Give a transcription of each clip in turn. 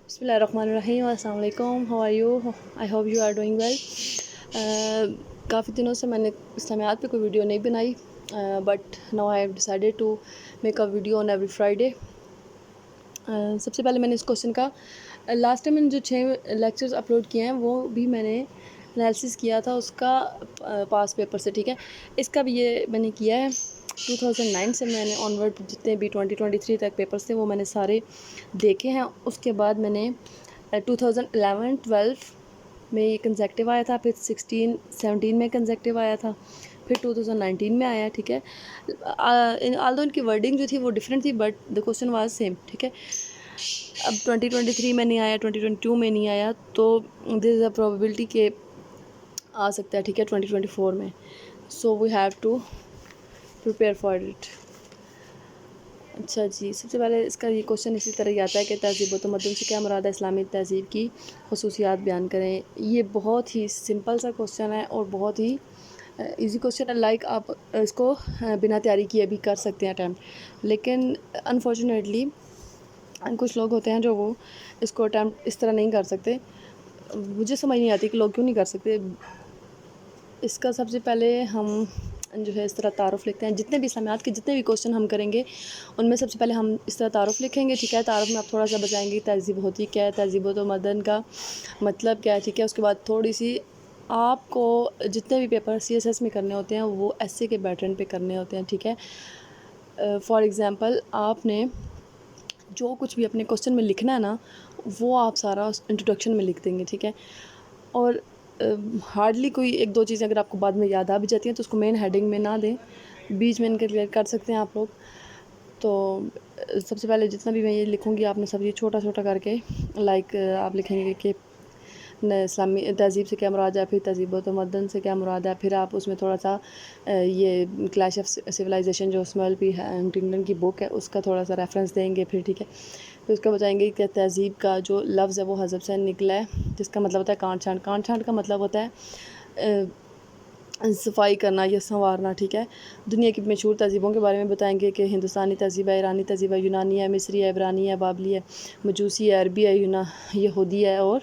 بسم اللہ الرحمن الرحیم. السلام علیکم. How are you? I hope you are doing well. کافی دنوں سے میں نے اسلامیات پہ کوئی ویڈیو نہیں بنائی، but now I have decided to make a video on every Friday. سب سے پہلے میں نے اس کوشچن کا لاسٹ ٹائم میں نے جو 6 لیکچرز اپلوڈ کیے ہیں وہ بھی میں نے انالیسس کیا تھا اس کا پاس پیپر سے. ٹھیک ہے، اس کا بھی یہ میں نے کیا ہے 2009 سے میں نے آن ورڈ جتنے بھی 2023 تک پیپرس تھے وہ میں نے سارے دیکھے ہیں. اس کے بعد میں نے 2011-12 میں یہ کنزیکٹیو آیا تھا، پھر 16-17 میں کنزیکٹیو آیا تھا، پھر 2019 میں آیا. ٹھیک ہے، آلدو ان کی ورڈنگ جو تھی وہ ڈفرینٹ تھی but the question was same. ٹھیک ہے، اب 2023 میں نہیں آیا، 2022 میں نہیں آیا، تو دیر از اے پروبیبلٹی کہ آ سکتا ہے. ٹھیک ہے، 2024 میں. So we have to prepare for it. اچھا جی، سب سے پہلے اس کا یہ کوشچن اسی طرح ہی آتا ہے کہ تہذیب و تمدن سے کیا مراد ہے، اسلامی تہذیب کی خصوصیات بیان کریں. یہ بہت ہی سمپل سا کوشچن ہے اور بہت ہی ایزی کوشچن ہے. لائک آپ اس کو بنا تیاری کیے بھی کر سکتے ہیں اٹیمپٹ، لیکن انفارچونیٹلی کچھ لوگ ہوتے ہیں جو وہ اس کو اٹیمپٹ اس طرح نہیں کر سکتے. مجھے سمجھ نہیں آتی کہ لوگ کیوں نہیں کر سکتے. اس کا سب سے پہلے ہم جو ہے اس طرح تعارف لکھتے ہیں. جتنے بھی اسلامیات کے جتنے بھی کوشچن ہم کریں گے ان میں سب سے پہلے ہم اس طرح تعارف لکھیں گے. ٹھیک ہے، تعارف میں آپ تھوڑا سا بتائیں گے تہذیب ہوتی کیا ہے، تہذیب و تمدن کا مطلب کیا ہے. ٹھیک ہے، اس کے بعد تھوڑی سی آپ کو جتنے بھی پیپر CSS میں کرنے ہوتے ہیں وہ ایسے کے پیٹرن پہ کرنے ہوتے ہیں. ٹھیک ہے، فار ایگزامپل آپ نے جو کچھ بھی اپنے کوشچن میں لکھنا ہے نا وہ آپ سارا انٹروڈکشن میں لکھ دیں گے. ٹھیک ہے، اور ہارڈلی کوئی 1-2 چیزیں اگر آپ کو بعد میں یاد آ بھی جاتی ہیں تو اس کو مین ہیڈنگ میں نہ دیں، بیچ میں ان کر سکتے ہیں آپ لوگ. تو سب سے پہلے جتنا بھی میں یہ لکھوں گی آپ نے سب یہ چھوٹا چھوٹا کر کے لائک آپ لکھیں گے کہ اسلامی تہذیب سے کیا مراد ہے، پھر تہذیب و تمدن سے کیا مراد ہے، پھر آپ اس میں تھوڑا سا یہ کلیش آف سویلائزیشن جو اسمیل پی ہنٹنگٹن کی بک ہے اس کا تھوڑا سا ریفرنس دیں گے. پھر ٹھیک ہے، پھر اس کا بتائیں گے کہ تہذیب کا جو لفظ ہے وہ حذف سے نکلا ہے جس کا مطلب ہوتا ہے کانٹ چھانٹ. کانٹ چھانٹ کا مطلب ہوتا ہے صفائی کرنا یا سنوارنا. ٹھیک ہے، دنیا کی مشہور تہذیبوں کے بارے میں بتائیں گے کہ ہندوستانی تہذیب ہے، ایرانی تہذیب ہے، یونانی ہے، مصری ہے، عبرانی ہے، بابلی ہے، مجوسی ہے، عربی ہے، یہودی ہے اور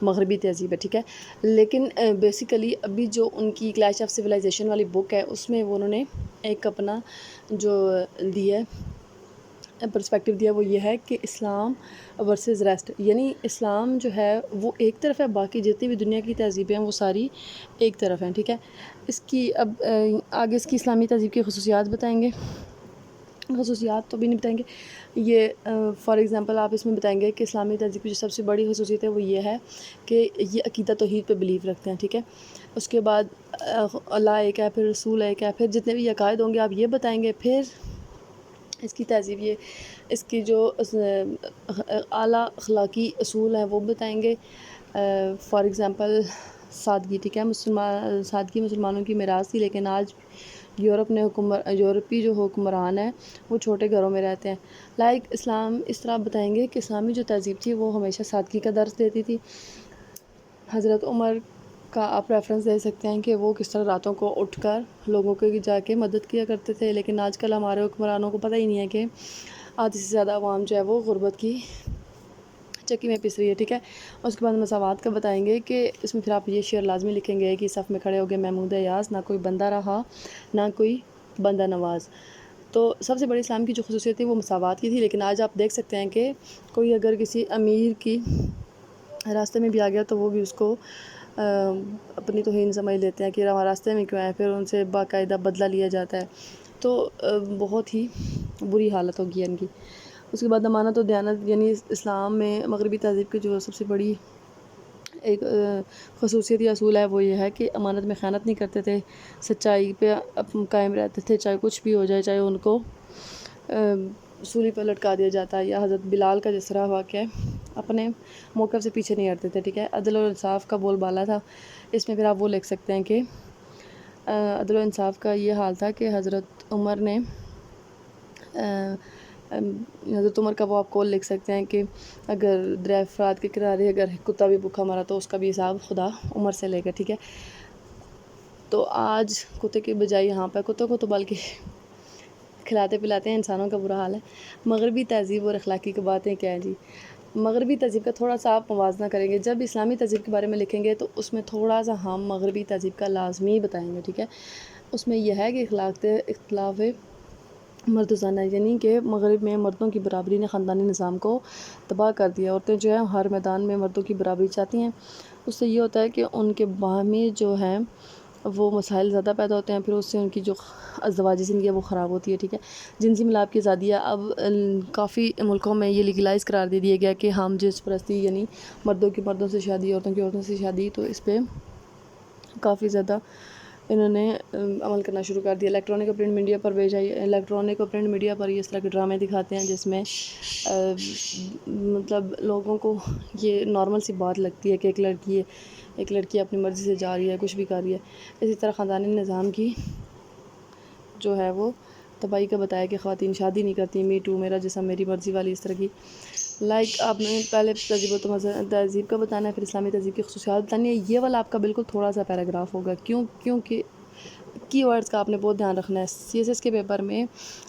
مغربی تہذیب ہے. ٹھیک ہے، لیکن بیسیکلی ابھی جو ان کی کلیش آف سویلائزیشن والی بک ہے اس میں انہوں نے ایک اپنا جو دیا پرسپیکٹیو دیا وہ یہ ہے کہ اسلام ورسز ریسٹ، یعنی اسلام جو ہے وہ ایک طرف ہے، باقی جتنی بھی دنیا کی تہذیبیں ہیں وہ ساری ایک طرف ہیں. ٹھیک ہے، اس کی اب آگے اس کی اسلامی تہذیب کی خصوصیات بتائیں گے. خصوصیات تو بھی نہیں بتائیں گے، یہ فار ایگزامپل آپ اس میں بتائیں گے کہ اسلامی تہذیب کی جو سب سے بڑی خصوصیت ہے وہ یہ ہے کہ یہ عقیدہ توحید پہ بلیو رکھتے ہیں. ٹھیک ہے، اس کے بعد اللہ ایک ہے، پھر رسول ایک ہے، پھر جتنے بھی عقائد ہوں گے آپ یہ بتائیں گے. پھر اس کی تہذیب یہ اس کی جو اعلیٰ اخلاقی اصول ہیں وہ بتائیں گے. فار ایگزامپل سادگی. ٹھیک ہے، سادگی مسلمانوں کی میراث تھی لیکن آج یورپی جو حکمران ہیں وہ چھوٹے گھروں میں رہتے ہیں. لائک اسلام اس طرح بتائیں گے کہ اسلامی جو تہذیب تھی وہ ہمیشہ سادگی کا درس دیتی تھی. حضرت عمر کا آپ ریفرنس دے سکتے ہیں کہ وہ کس طرح راتوں کو اٹھ کر لوگوں کو جا کے مدد کیا کرتے تھے، لیکن آج کل ہمارے حکمرانوں کو پتہ ہی نہیں ہے کہ آدھی سے زیادہ عوام جو ہے وہ غربت کی چکی میں پس رہی ہے. ٹھیک ہے، اس کے بعد مساوات کا بتائیں گے کہ اس میں پھر آپ یہ شعر لازمی لکھیں گے کہ صف میں کھڑے ہو گئے محمود یاز، نہ کوئی بندہ رہا نہ کوئی بندہ نواز. تو سب سے بڑی اسلام کی جو خصوصیت تھی وہ مساوات کی تھی، لیکن آج آپ دیکھ سکتے ہیں کہ کوئی اگر کسی امیر کی راستے میں بھی آ گیا تو وہ بھی اس کو اپنی توہین سمجھ لیتے ہیں کہ ہمارے راستے میں کیوں ہے، پھر ان سے باقاعدہ بدلہ لیا جاتا ہے. تو بہت ہی بری حالت ہوگی ان کی. اس کے بعد امانت و دیانت، یعنی اسلام میں مغربی تہذیب کی جو سب سے بڑی ایک خصوصیت یا اصول ہے وہ یہ ہے کہ امانت میں خیانت نہیں کرتے تھے، سچائی پہ قائم رہتے تھے چاہے کچھ بھی ہو جائے، چاہے ان کو سولی پہ لٹکا دیا جاتا ہے. یا حضرت بلال کا جس طرح واقعہ اپنے موقف سے پیچھے نہیں ہٹتے تھے. ٹھیک ہے، عدل و انصاف کا بول بالا تھا. اس میں پھر آپ وہ لکھ سکتے ہیں کہ عدل و انصاف کا یہ حال تھا کہ حضرت عمر نے حضرت عمر کا وہ آپ کول لکھ سکتے ہیں کہ اگر دریا فرات کے کنارے اگر کتا بھی بھوکا مرا تو اس کا بھی حساب خدا عمر سے لے گا. ٹھیک ہے، تو آج کتے کے بجائے یہاں پہ کتوں کو تو بلکہ کھلاتے پلاتے ہیں، انسانوں کا برا حال ہے. مغربی تہذیب اور اخلاقی کی باتیں کیا ہیں جی. مغربی تہذیب کا تھوڑا سا آپ موازنہ کریں گے. جب اسلامی تہذیب کے بارے میں لکھیں گے تو اس میں تھوڑا سا ہم مغربی تہذیب کا لازمی بتائیں گے, ٹھیک ہے. اس میں یہ ہے کہ اختلاف مرد و زنہ, یعنی کہ مغرب میں مردوں کی برابری نے خاندانی نظام کو تباہ کر دیا. عورتیں جو ہیں ہر میدان میں مردوں کی برابری چاہتی ہیں. اس سے یہ ہوتا ہے کہ ان کے باہمی جو ہیں وہ مسائل زیادہ پیدا ہوتے ہیں, پھر اس سے ان کی جو ازدواجی زندگی ہے وہ خراب ہوتی ہے, ٹھیک ہے. جنسی ملاپ کی آزادی ہے. اب کافی ملکوں میں یہ لیگلائز قرار دے دیا گیا کہ ہم جنس پرستی, یعنی مردوں کی مردوں سے شادی, عورتوں کی عورتوں سے شادی, تو اس پہ کافی زیادہ انہوں نے عمل کرنا شروع کر دیا. الیکٹرانک اور پرنٹ میڈیا پر الیکٹرانک اور پرنٹ میڈیا پر اس طرح کے ڈرامے دکھاتے ہیں جس میں مطلب لوگوں کو یہ نارمل سی بات لگتی ہے کہ ایک لڑکی اپنی مرضی سے جا رہی ہے, کچھ بھی کر رہی ہے. اسی طرح خاندانی نظام کی جو ہے وہ تباہی کا بتایا کہ خواتین شادی نہیں کرتی, می ٹو, میرا جسم میری مرضی والی اس طرح کی. آپ نے پہلے تہذیب و تہذیب کا بتانا ہے, پھر اسلامی تہذیب کی خصوصیات بتانی ہے. یہ والا آپ کا بالکل تھوڑا سا پیراگراف ہوگا, کیونکہ کی ورڈز کا آپ نے بہت دھیان رکھنا ہے. CSS کے پیپر میں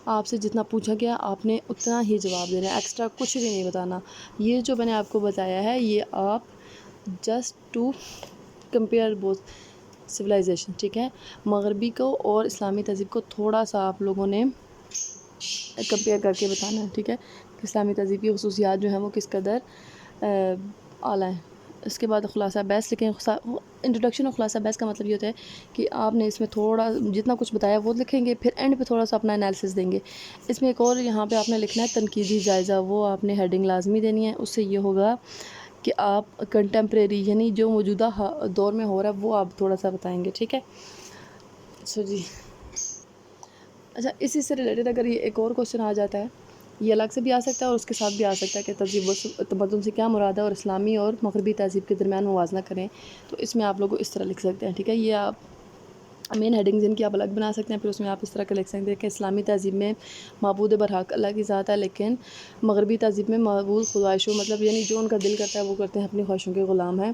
آپ سے جتنا پوچھا گیا آپ نے اتنا ہی جواب دینا ہے, ایکسٹرا کچھ بھی نہیں بتانا. یہ جو میں نے آپ کو بتایا ہے یہ آپ just to compare both civilization, ٹھیک ہے. مغربی کو اور اسلامی تہذیب کو تھوڑا سا آپ لوگوں نے کمپیئر کر کے بتانا ہے, ٹھیک ہے. اسلامی تہذیب کی خصوصیات جو ہیں وہ کس قدر اعلیٰ ہیں. اس کے بعد خلاصہ بحث لکھیں. انٹروڈکشن اور خلاصہ بحث کا مطلب یہ ہوتا ہے کہ آپ نے اس میں تھوڑا جتنا کچھ بتایا وہ لکھیں گے, پھر اینڈ پہ تھوڑا سا اپنا انالیسس دیں گے. اس میں ایک اور یہاں پہ آپ نے لکھنا ہے تنقیدی جائزہ, وہ آپ نے ہیڈنگ لازمی دینی ہے. اس سے یہ ہوگا کہ آپ کنٹمپریری یعنی جو موجودہ دور میں ہو رہا ہے وہ آپ تھوڑا سا بتائیں گے, ٹھیک ہے. جی اچھا, اسی سے ریلیٹڈ اگر یہ ایک اور کوشچن آ جاتا ہے, یہ الگ سے بھی آ سکتا ہے اور اس کے ساتھ بھی آ سکتا ہے کہ تہذیب و تمدن سے کیا مراد ہے اور اسلامی اور مغربی تہذیب کے درمیان موازنہ کریں, تو اس میں آپ لوگ اس طرح لکھ سکتے ہیں, ٹھیک ہے. یہ آپ مین ہیڈنگز ان کی آپ الگ بنا سکتے ہیں, پھر اس میں آپ اس طرح کے لکھ سکتے ہیں کہ اسلامی تہذیب میں معبود برحق اللہ کی ذات ہے, لیکن مغربی تہذیب میں معبود خواہشوں, مطلب یعنی جو ان کا دل کرتا ہے وہ کرتے ہیں, اپنی خواہشوں کے غلام ہیں.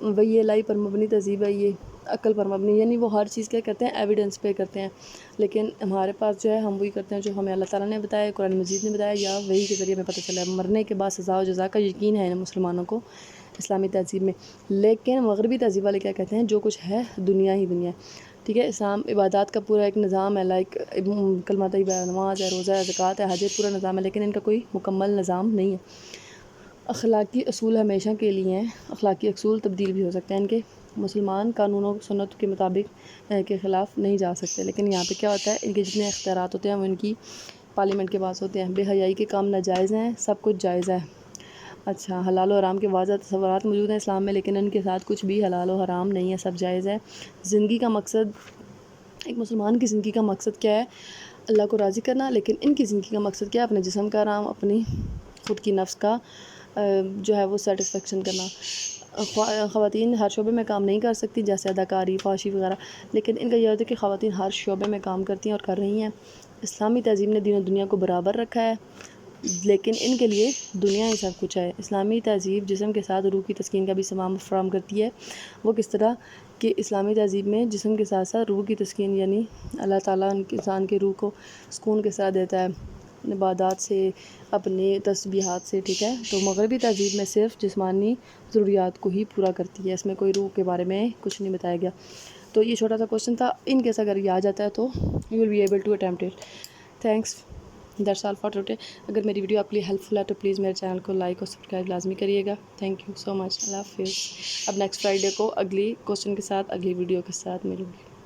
وہی الہی پر مبنی تہذیب ہے, یہ عقل پر مبنی, یعنی وہ ہر چیز کیا کرتے ہیں ایویڈنس پہ کرتے ہیں. لیکن ہمارے پاس جو ہے ہم وہی کرتے ہیں جو ہمیں اللہ تعالیٰ نے بتایا, قرآن مجید نے بتایا, یا وہی کے ذریعے ہمیں پتہ چلا ہے. مرنے کے بعد سزا و جزا کا یقین ہے مسلمانوں کو اسلامی تہذیب میں. لیکن مغربی تہذیب والے کیا کہتے ہیں جو کچھ ہے دنیا ہی دنیا ہے, ٹھیک ہے. اسلام عبادات کا پورا ایک نظام ہے, لائک کلمہ طیبہ ہے, نماز ہے, روزہ ہے, زکوٰۃ ہے, حج ہے, پورا نظام ہے, لیکن ان کا کوئی مکمل نظام نہیں ہے. اخلاقی اصول ہمیشہ کے لیے ہیں, اخلاقی اصول تبدیل بھی ہو سکتے ہیں. ان کے مسلمان قانون و سنت کے مطابق کے خلاف نہیں جا سکتے, لیکن یہاں پہ کیا ہوتا ہے ان کے جتنے اختیارات ہوتے ہیں وہ ان کی پارلیمنٹ کے پاس ہوتے ہیں. بے حیائی کے کام ناجائز ہیں, سب کچھ جائز ہے. اچھا, حلال و حرام کے واضح تصورات موجود ہیں اسلام میں, لیکن ان کے ساتھ کچھ بھی حلال و حرام نہیں ہے, سب جائز ہے. زندگی کا مقصد, ایک مسلمان کی زندگی کا مقصد کیا ہے؟ اللہ کو راضی کرنا. لیکن ان کی زندگی کا مقصد کیا ہے؟ اپنے جسم کا آرام, اپنی خود کی نفس کا جو ہے وہ سیٹسفیکشن کرنا. خواتین ہر شعبے میں کام نہیں کر سکتی, جیسے اداکاری, فحاشی وغیرہ, لیکن ان کا یہ ہوتا ہے کہ خواتین ہر شعبے میں کام کرتی ہیں اور کر رہی ہیں. اسلامی تہذیب نے دین و دنیا کو برابر رکھا ہے, لیکن ان کے لیے دنیا ہی سب کچھ ہے. اسلامی تہذیب جسم کے ساتھ روح کی تسکین کا بھی سامان فراہم کرتی ہے. وہ کس طرح کہ اسلامی تہذیب میں جسم کے ساتھ ساتھ روح کی تسکین, یعنی اللہ تعالیٰ انسان کے روح کو سکون کے ساتھ دیتا ہے عبادات سے, اپنے تسبیحات سے, ٹھیک ہے. تو مغربی تہذیب میں صرف جسمانی ضروریات کو ہی پورا کرتی ہے, اس میں کوئی روح کے بارے میں کچھ نہیں بتایا گیا. تو یہ چھوٹا سا کوشچن تھا. ان کیس اگر یہ آ جاتا ہے تو you will be able to attempt it. Thanks, that's all for today. اگر میری ویڈیو آپ کے لیے ہیلپ فل ہے تو پلیز میرے چینل کو لائک اور سبسکرائب لازمی کریے گا. تھینک یو سو مچ, اللہ حافظ. اب نیکسٹ فرائیڈے کو اگلی کوشچن کے ساتھ, اگلی ویڈیو کے ساتھ ملوں گی.